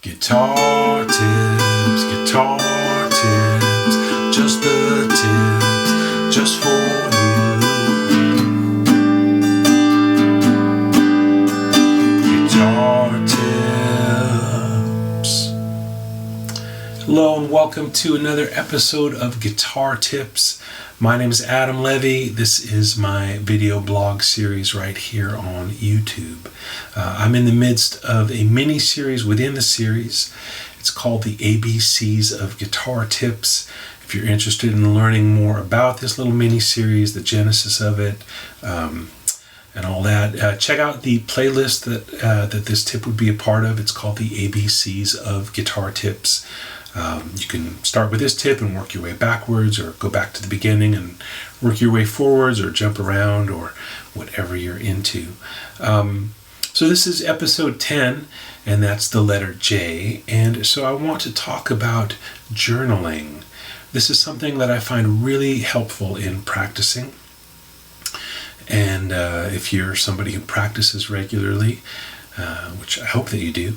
Guitar tips, just the tips, just for you. Guitar tips. Hello and welcome to another episode of Guitar Tips. My name is Adam Levy. This is my video blog series right here on YouTube. I'm in the midst of a mini series within the series. It's called the ABCs of Guitar Tips. If you're interested in learning more about this little mini series, the genesis of it, and all that, check out the playlist that this tip would be a part of. It's called the ABCs of Guitar Tips. You can start with this tip and work your way backwards, or go back to the beginning and work your way forwards, or jump around, or whatever you're into. So this is episode 10, and that's the letter J. And so I want to talk about journaling. This is something that I find really helpful in practicing. And if you're somebody who practices regularly, which I hope that you do,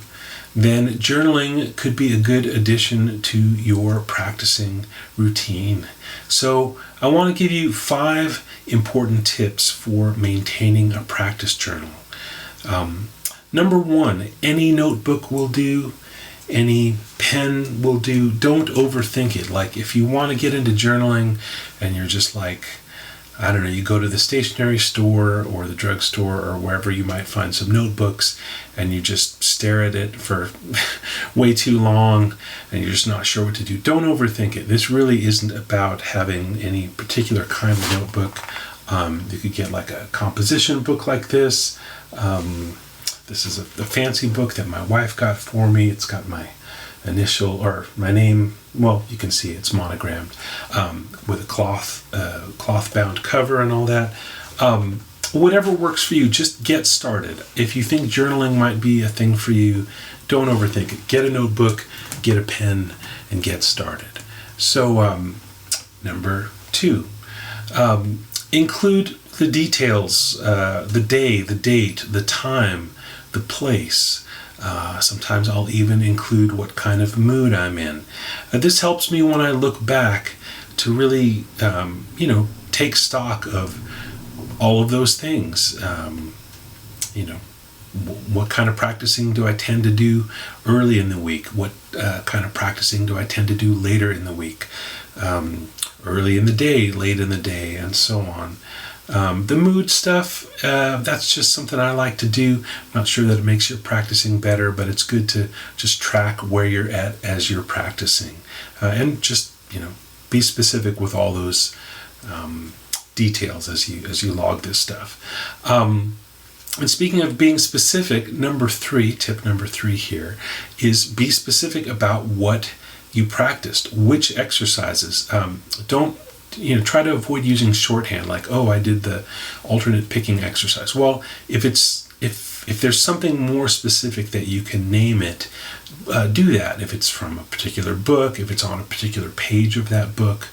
then journaling could be a good addition to your practicing routine. So I want to give you 5 important tips for maintaining a practice journal. Number 1, any notebook will do, any pen will do. Don't overthink it. Like, if you want to get into journaling and you're just like, I don't know, you go to the stationery store or the drugstore or wherever you might find some notebooks, and you just stare at it for way too long and you're just not sure what to do. Don't overthink it. This really isn't about having any particular kind of notebook. You could get like a composition book like this. This is a fancy book that my wife got for me. It's got my initial, or my name, well, you can see it's monogrammed, with a cloth bound cover and all that. Whatever works for you, just get started. If you think journaling might be a thing for you, don't overthink it. Get a notebook, get a pen, and get started. So number 2, include the details, the day, the date, the time, the place. Sometimes I'll even include what kind of mood I'm in. This helps me when I look back to really, take stock of all of those things. What kind of practicing do I tend to do early in the week? What kind of practicing do I tend to do later in the week? Early in the day, late in the day, and so on. The mood stuff, that's just something I like to do. I'm not sure that it makes your practicing better, but it's good to just track where you're at as you're practicing. And just, be specific with all those details as you log this stuff. And speaking of being specific, tip number 3 here is be specific about what you practiced, which exercises. Don't try to avoid using shorthand, like, oh, I did the alternate picking exercise. Well, if there's something more specific that you can name it, do that. If it's from a particular book, if it's on a particular page of that book,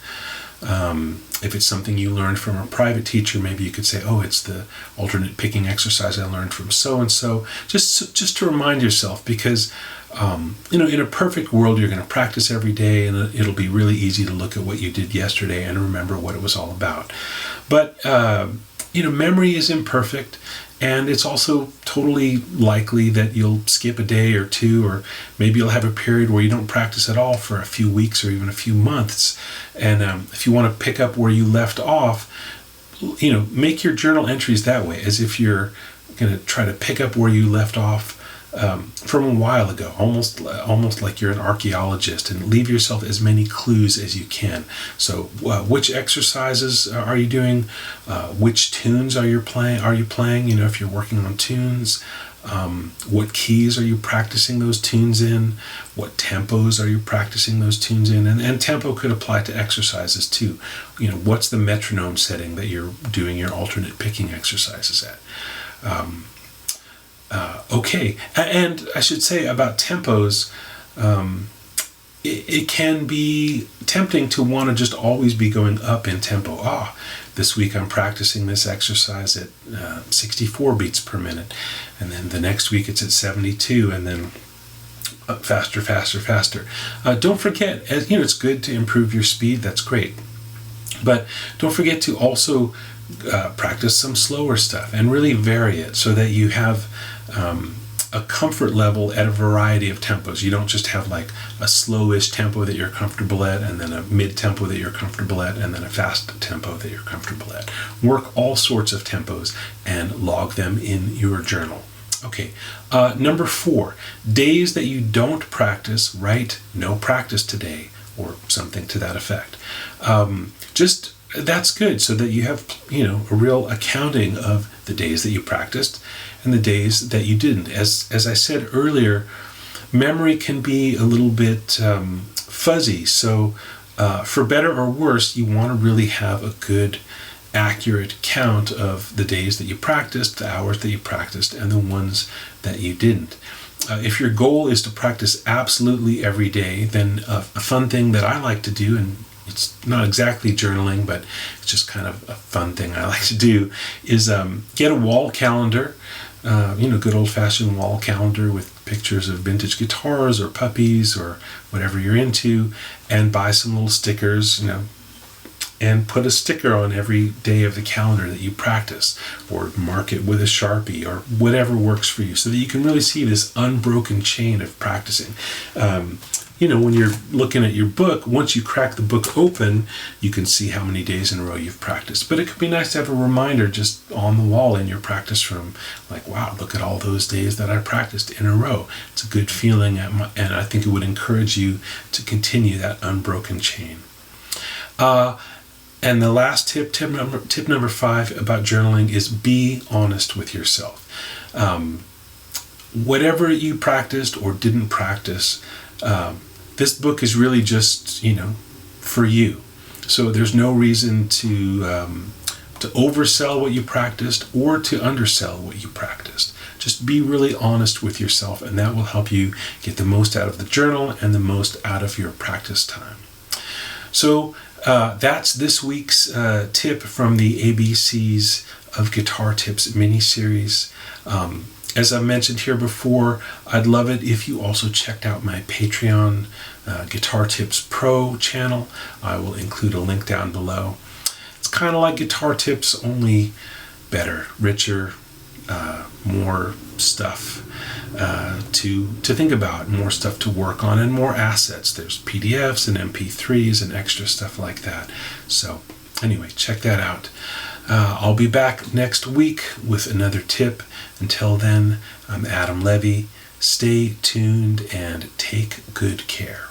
if it's something you learned from a private teacher, maybe you could say, oh, it's the alternate picking exercise I learned from so-and-so, just to remind yourself, because in a perfect world, you're going to practice every day, and it'll be really easy to look at what you did yesterday and remember what it was all about. But, memory is imperfect, and it's also totally likely that you'll skip a day or two, or maybe you'll have a period where you don't practice at all for a few weeks or even a few months. And if you want to pick up where you left off, make your journal entries that way, as if you're going to try to pick up where you left off from a while ago, almost like you're an archaeologist, and leave yourself as many clues as you can. So which exercises are you doing? Which tunes are you playing? If you're working on tunes, what keys are you practicing those tunes in? What tempos are you practicing those tunes in? And tempo could apply to exercises too. What's the metronome setting that you're doing your alternate picking exercises at? Okay, and I should say about tempos, it can be tempting to want to just always be going up in tempo. This week I'm practicing this exercise at 64 beats per minute, and then the next week it's at 72, and then faster, faster, faster. Don't forget, as you know, it's good to improve your speed. That's great. But don't forget to also practice some slower stuff and really vary it so that you have a comfort level at a variety of tempos. You don't just have like a slowish tempo that you're comfortable at, and then a mid tempo that you're comfortable at, and then a fast tempo that you're comfortable at. Work all sorts of tempos and log them in your journal. Okay, number 4, days that you don't practice, write no practice today, or something to that effect. That's good, so that you have, a real accounting of the days that you practiced and the days that you didn't. As I said earlier, memory can be a little bit fuzzy, so for better or worse, you want to really have a good, accurate count of the days that you practiced, the hours that you practiced, and the ones that you didn't. If your goal is to practice absolutely every day, then a fun thing that I like to do, and it's not exactly journaling, but it's just kind of a fun thing I like to do, is get a wall calendar, good old-fashioned wall calendar with pictures of vintage guitars or puppies or whatever you're into, and buy some little stickers, and put a sticker on every day of the calendar that you practice, or mark it with a Sharpie, or whatever works for you, so that you can really see this unbroken chain of practicing. When you're looking at your book, once you crack the book open, you can see how many days in a row you've practiced. But it could be nice to have a reminder just on the wall in your practice room, like, wow, look at all those days that I practiced in a row. It's a good feeling, and I think it would encourage you to continue that unbroken chain. And the last tip number 5 about journaling is be honest with yourself. Whatever you practiced or didn't practice, this book is really just, for you. So there's no reason to oversell what you practiced or to undersell what you practiced. Just be really honest with yourself, and that will help you get the most out of the journal and the most out of your practice time. So that's this week's tip from the ABCs of Guitar Tips mini-series. As I mentioned here before, I'd love it if you also checked out my Patreon Guitar Tips Pro channel. I will include a link down below. It's kind of like Guitar Tips, only better, richer, more stuff to think about, more stuff to work on, and more assets. There's PDFs and MP3s and extra stuff like that. So anyway, check that out. I'll be back next week with another tip. Until then, I'm Adam Levy. Stay tuned and take good care.